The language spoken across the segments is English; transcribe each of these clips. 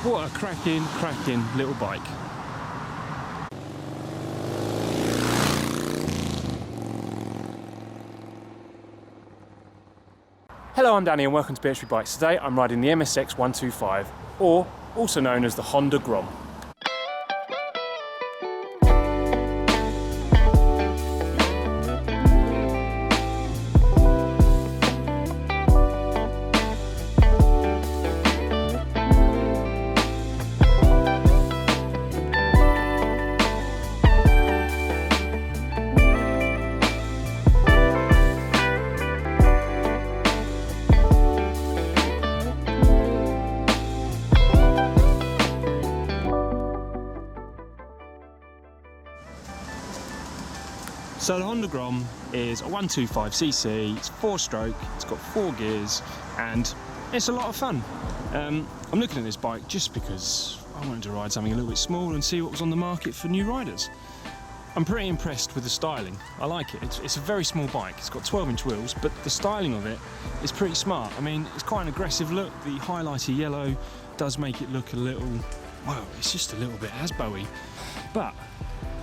What a cracking little bike. Hello, I'm Danny and welcome to BHP Bikes. Today I'm riding the MSX125, or also known as the Honda Grom. So the Honda Grom is a 125cc, it's 4-stroke, it's got 4 gears, and it's a lot of fun. I'm looking at this bike just because I wanted to ride something a little bit small and see what was on the market for new riders. I'm pretty impressed with the styling. I like it. It's a very small bike. It's got 12-inch wheels, but the styling of it is pretty smart. I mean, it's quite an aggressive look. The highlighter yellow does make it look a little, well, it's just a little bit Hasbro-y, but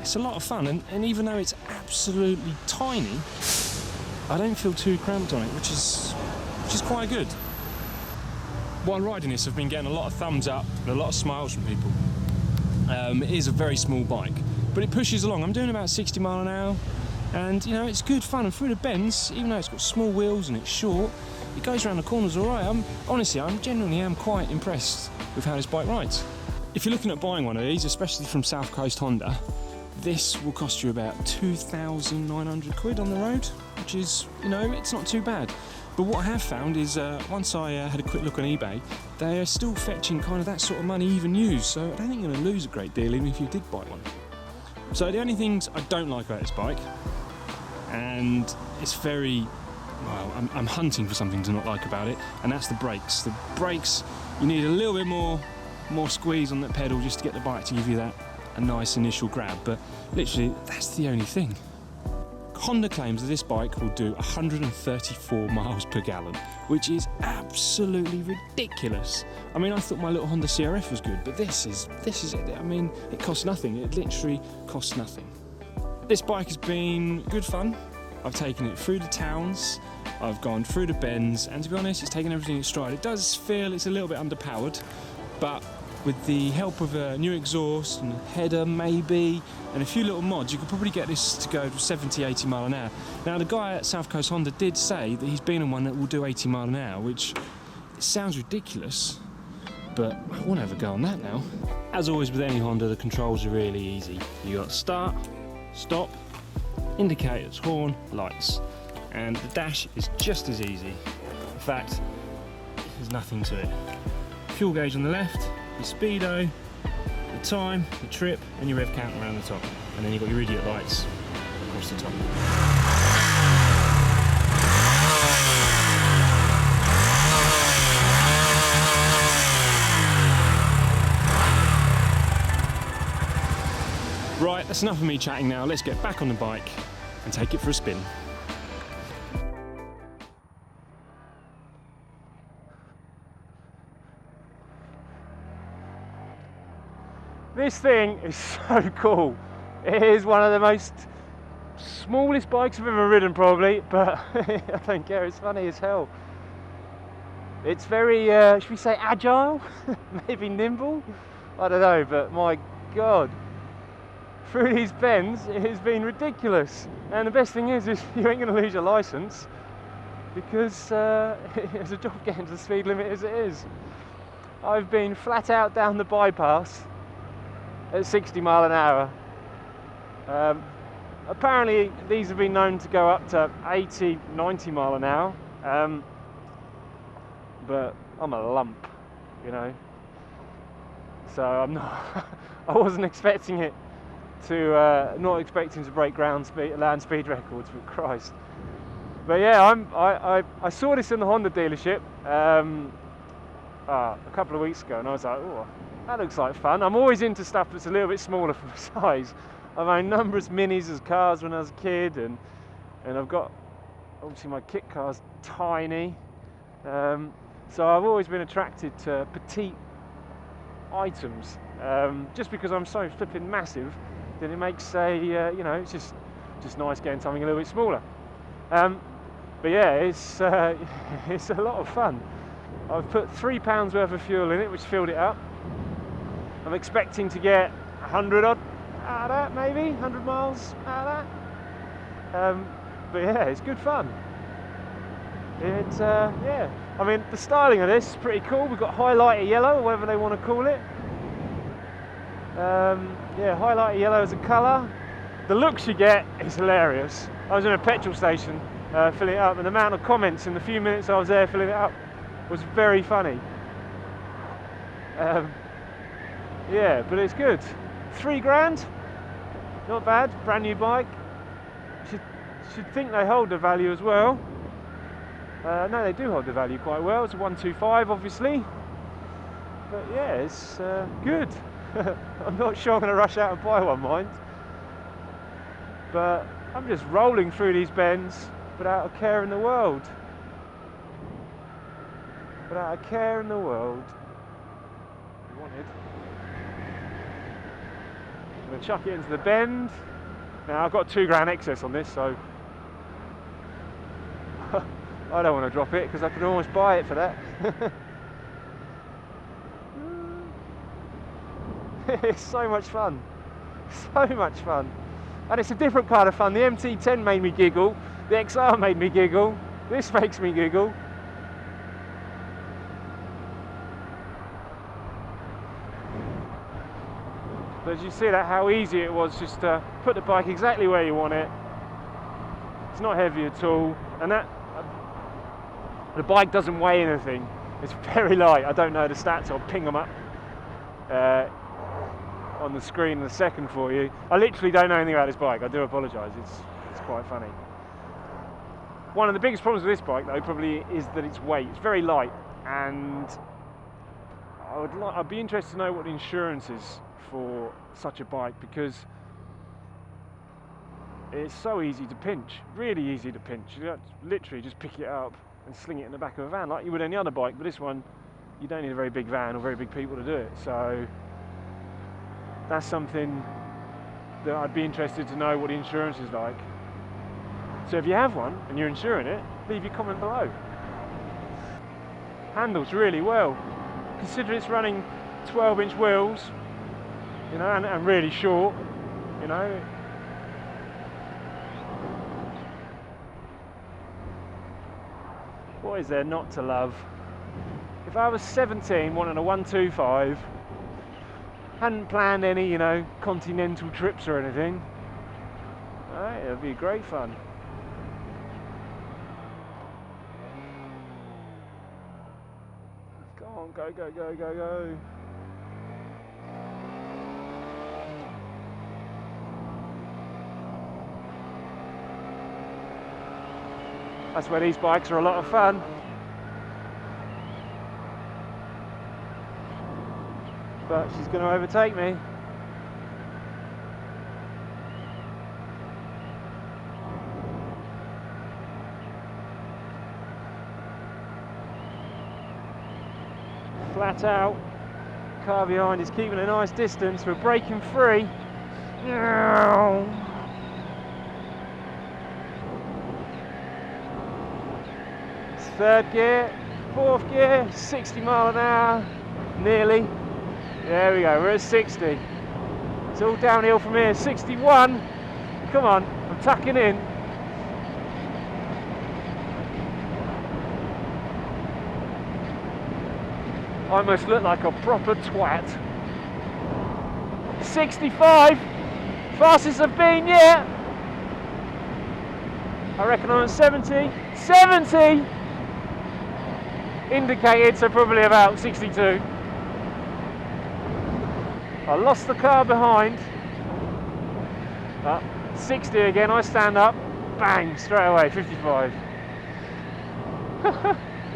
it's a lot of fun, and even though it's absolutely tiny, I don't feel too cramped on it, which is quite good. While riding this, I've been getting a lot of thumbs up and a lot of smiles from people. It is a very small bike, but it pushes along. I'm doing about 60 mile an hour, and you know, it's good fun. And through the bends, even though it's got small wheels and it's short, it goes around the corners all right. I'm genuinely quite impressed with how this bike rides. If you're looking at buying one of these, especially from South Coast Honda, this will cost you about 2,900 quid on the road, which is, you know, it's not too bad. But what I have found is, once I had a quick look on eBay, they are still fetching kind of that sort of money even used, so I don't think you're going to lose a great deal even if you did buy one. So the only things I don't like about this bike, and it's very, well, I'm hunting for something to not like about it, and that's the brakes. The brakes, you need a little bit more squeeze on that pedal just to get the bike to give you that a nice initial grab, but literally that's the only thing. Honda claims that this bike will do 134 miles per gallon, which is absolutely ridiculous. I mean, I thought my little Honda CRF was good, but this is it. I mean, it costs nothing. It literally costs nothing. This bike has been good fun. I've taken it through the towns, I've gone through the bends, and to be honest, it's taken everything in stride. It does feel it's a little bit underpowered, but with the help of a new exhaust and a header maybe, and a few little mods, you could probably get this to go 70-80 mile an hour. Now the guy at South Coast Honda did say that he's been on one that will do 80 mile an hour, which sounds ridiculous, but I want to have a go on that now. As always with any Honda, the controls are really easy. You got start, stop, indicators, horn, lights, and the dash is just as easy. In fact, there's nothing to it. Fuel gauge on the left, your speedo, the time, the trip, and your rev count around the top. And then you've got your idiot lights across the top. Right, that's enough of me chatting now. Let's get back on the bike and take it for a spin. This thing is so cool. It is one of the most smallest bikes I've ever ridden probably, but I don't care, it's funny as hell. It's very, should we say agile? Maybe nimble? I don't know, but my God. Through these bends, it has been ridiculous. And the best thing is you ain't gonna lose your license because it's a job getting to the speed limit as it is. I've been flat out down the bypass at 60 mile an hour. Apparently these have been known to go up to 80, 90 mile an hour, but I'm a lump, you know, so I'm not I wasn't expecting it to not expecting to break land speed records, but Christ. But yeah, I saw this in the Honda dealership a couple of weeks ago, and I was like, oh, that looks like fun. I'm always into stuff that's a little bit smaller for my size. I've owned numerous minis as cars when I was a kid, and I've got, obviously my kit car's tiny, so I've always been attracted to petite items. Just because I'm so flipping massive, then it makes it's just nice getting something a little bit smaller. But yeah, it's it's a lot of fun. I've put £3 worth of fuel in it, which filled it up. I'm expecting to get 100 odd out of that, maybe 100 miles out of that. But yeah, it's good fun. It's yeah. I mean, the styling of this is pretty cool. We've got highlighter yellow, or whatever they want to call it. Yeah, highlighter yellow as a colour. The looks you get is hilarious. I was in a petrol station filling it up, and the amount of comments in the few minutes I was there filling it up was very funny. Yeah, but it's good. £3 grand, not bad. Brand new bike. Should think they hold the value as well. No, they do hold the value quite well. It's a 125, obviously. But yeah, it's good. I'm not sure I'm going to rush out and buy one, mind. But I'm just rolling through these bends without a care in the world. Without a care in the world. You wanted. I'm going to chuck it into the bend. Now I've got £2 excess on this, so I don't want to drop it because I could almost buy it for that. It's so much fun. So much fun. And it's a different kind of fun. The MT10 made me giggle. The XR made me giggle. This makes me giggle. But as you see that, how easy it was just to put the bike exactly where you want it. It's not heavy at all. And that the bike doesn't weigh anything. It's very light. I don't know the stats. I'll ping them up on the screen in a second for you. I literally don't know anything about this bike. I do apologise. It's quite funny. One of the biggest problems with this bike, though, probably is that its weight. It's very light, and I'd be interested to know what the insurance is for such a bike, because it's so easy to pinch. Really easy to pinch. You literally just pick it up and sling it in the back of a van like you would any other bike, but this one you don't need a very big van or very big people to do it. So that's something that I'd be interested to know what the insurance is like. So if you have one and you're insuring it, leave your comment below. Handles really well. Consider it's running 12-inch wheels, you know, and really short, you know. What is there not to love? If I was 17 wanting a 125, hadn't planned any, you know, continental trips or anything, it would be great fun. Go on, go, go, go, go, go. That's where these bikes are a lot of fun. But she's going to overtake me. Flat out. Car behind is keeping a nice distance. We're breaking free. Third gear, fourth gear, 60 mile an hour, nearly. There we go, we're at 60. It's all downhill from here. 61. Come on, I'm tucking in. I almost look like a proper twat. 65. Fastest I've been yet. I reckon I'm at 70. 70! Indicated, so probably about 62. I lost the car behind. 60 again, I stand up, bang, straight away, 55.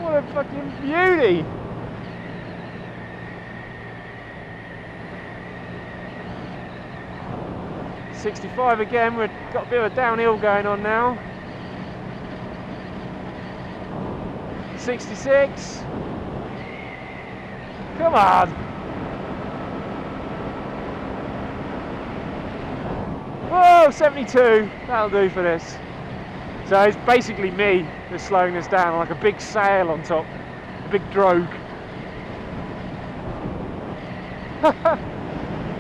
What a fucking beauty! .65 again, we've got a bit of a downhill going on now. 66. Come on. Oh, 72, that'll do for this. So it's basically me that's slowing this down, like a big sail on top, a big drogue.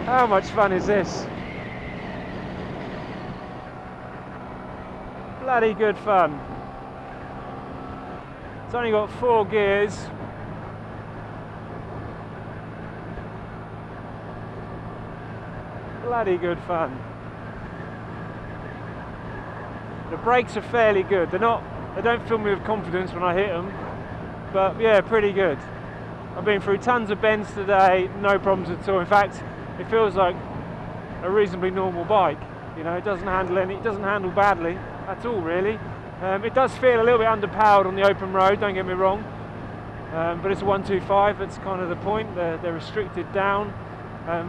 How much fun is this? Bloody good fun. It's only got 4 gears. Bloody good fun. The brakes are fairly good. They don't fill me with confidence when I hit them, but yeah, pretty good. I've been through tons of bends today, no problems at all. In fact, it feels like a reasonably normal bike. You know, it doesn't handle badly at all, really. It does feel a little bit underpowered on the open road, don't get me wrong, but it's a 125. That's kind of the point. They're restricted down.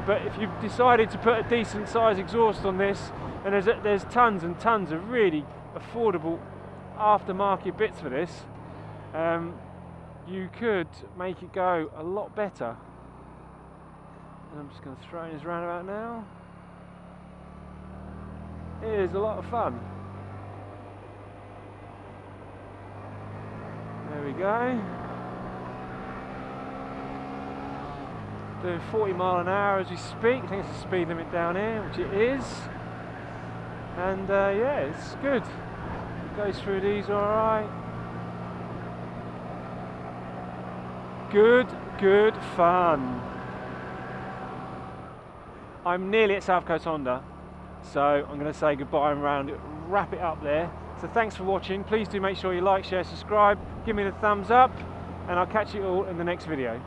But if you've decided to put a decent size exhaust on this, and there's tons and tons of really affordable aftermarket bits for this, you could make it go a lot better. And I'm just going to throw in this roundabout now. It is a lot of fun. There we go. Doing 40 miles an hour as we speak. I think it's the speed limit down here, which it is. And yeah, it's good. It goes through these alright. Good fun. I'm nearly at South Coast Honda, so I'm going to say goodbye and wrap it up there. So thanks for watching. Please do make sure you like, share, subscribe, give me the thumbs up, and I'll catch you all in the next video.